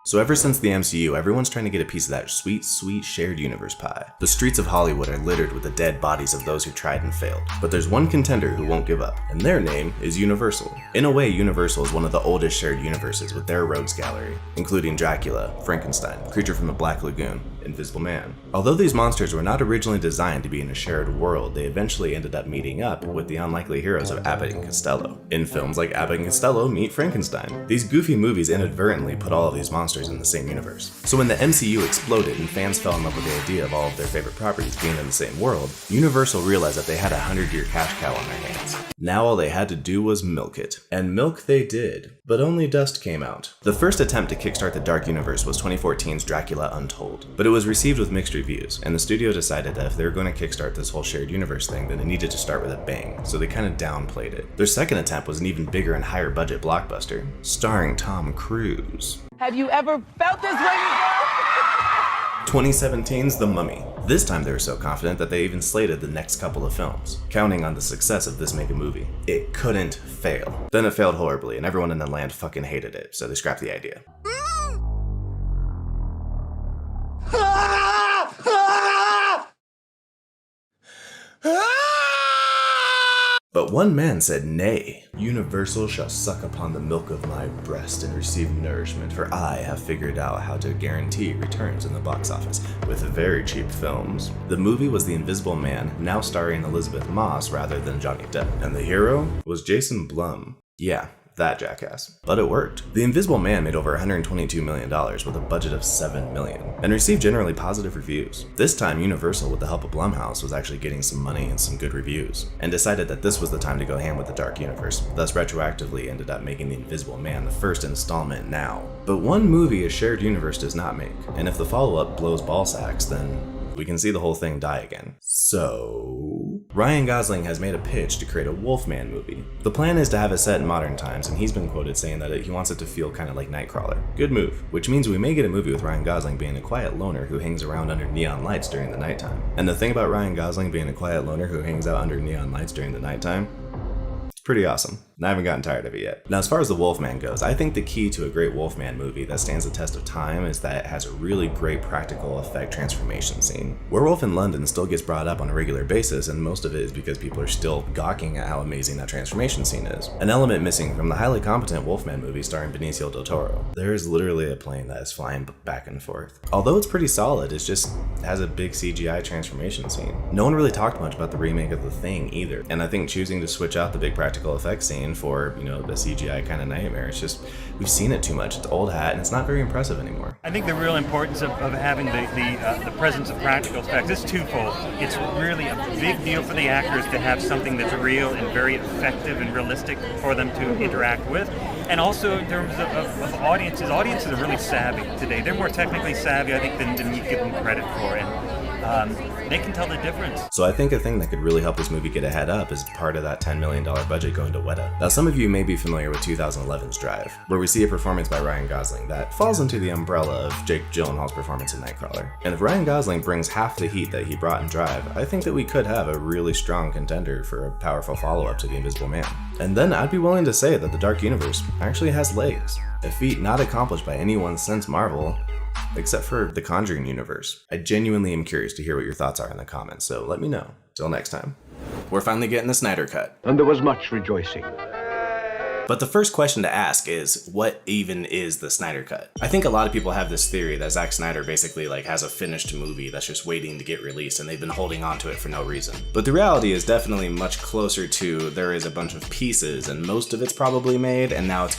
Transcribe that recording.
So ever since the MCU, everyone's trying to get a piece of that sweet, sweet shared universe pie. The streets of Hollywood are littered with the dead bodies of those who tried and failed. But there's one contender who won't give up, and their name is Universal. In a way, Universal is one of the oldest shared universes with their rogues gallery, including Dracula, Frankenstein, Creature from the Black Lagoon, Invisible Man. Although these monsters were not originally designed to be in a shared world, they eventually ended up meeting up with the unlikely heroes of Abbott and Costello. In films like Abbott and Costello meet Frankenstein. These goofy movies inadvertently put all of these monsters in the same universe. So when the MCU exploded and fans fell in love with the idea of all of their favorite properties being in the same world, Universal realized that they had a 100-year cash cow on their hands. Now all they had to do was milk it. And milk they did. But only dust came out. The first attempt to kickstart the Dark Universe was 2014's Dracula Untold, but it was received with mixed reviews, and the studio decided that if they were going to kickstart this whole shared universe thing, then it needed to start with a bang, so they kind of downplayed it. Their second attempt was an even bigger and higher budget blockbuster, starring Tom Cruise. Have you ever felt this way before? 2017's The Mummy. This time they were so confident that they even slated the next couple of films, counting on the success of this mega movie. It couldn't fail. Then it failed horribly, and everyone in the land fucking hated it, so they scrapped the idea. But one man said, "Nay, Universal shall suck upon the milk of my breast and receive nourishment, for I have figured out how to guarantee returns in the box office with very cheap films." The movie was The Invisible Man, now starring Elizabeth Moss rather than Johnny Depp, and the hero was Jason Blum. Yeah, that jackass. But it worked. The Invisible Man made over $122 million with a budget of $7 million, and received generally positive reviews. This time, Universal, with the help of Blumhouse, was actually getting some money and some good reviews, and decided that this was the time to go ham with the Dark Universe, thus retroactively ended up making The Invisible Man the first installment now. But one movie a shared universe does not make, and if the follow-up blows ball sacks, then we can see the whole thing die again. So, Ryan Gosling has made a pitch to create a Wolfman movie. The plan is to have it set in modern times, and he's been quoted saying that he wants it to feel kind of like Nightcrawler. Good move, which means we may get a movie with Ryan Gosling being a quiet loner who hangs around under neon lights during the nighttime. And the thing about Ryan Gosling being a quiet loner who hangs out under neon lights during the nighttime, pretty awesome. And I haven't gotten tired of it yet. Now, as far as the Wolfman goes, I think the key to a great Wolfman movie that stands the test of time is that it has a really great practical effect transformation scene. Werewolf in London still gets brought up on a regular basis, and most of it is because people are still gawking at how amazing that transformation scene is. An element missing from the highly competent Wolfman movie starring Benicio del Toro. There is literally a plane that is flying back and forth. Although it's pretty solid, it just has a big CGI transformation scene. No one really talked much about the remake of The Thing either, and I think choosing to switch out the big practical effects scene for, the CGI kind of nightmare. It's just, we've seen it too much. It's old hat, and it's not very impressive anymore. I think the real importance of having the presence of practical effects is twofold. It's really a big deal for the actors to have something that's real and very effective and realistic for them to interact with. And also in terms of audiences are really savvy today. They're more technically savvy, I think, than we give them credit for. And they can tell the difference. So I think a thing that could really help this movie get a head up is part of that $10 million budget going to Weta. Now, some of you may be familiar with 2011's Drive, where we see a performance by Ryan Gosling that falls into the umbrella of Jake Gyllenhaal's performance in Nightcrawler. And if Ryan Gosling brings half the heat that he brought in Drive, I think that we could have a really strong contender for a powerful follow-up to The Invisible Man. And then I'd be willing to say that the Dark Universe actually has legs, a feat not accomplished by anyone since Marvel, except for the Conjuring universe. I genuinely am curious to hear what your thoughts are in the comments, so let me know. Till next time. We're finally getting the Snyder Cut. And there was much rejoicing. But the first question to ask is, what even is the Snyder Cut? I think a lot of people have this theory that Zack Snyder basically has a finished movie that's just waiting to get released and they've been holding on to it for no reason. But the reality is definitely much closer to there is a bunch of pieces and most of it's probably made and now it's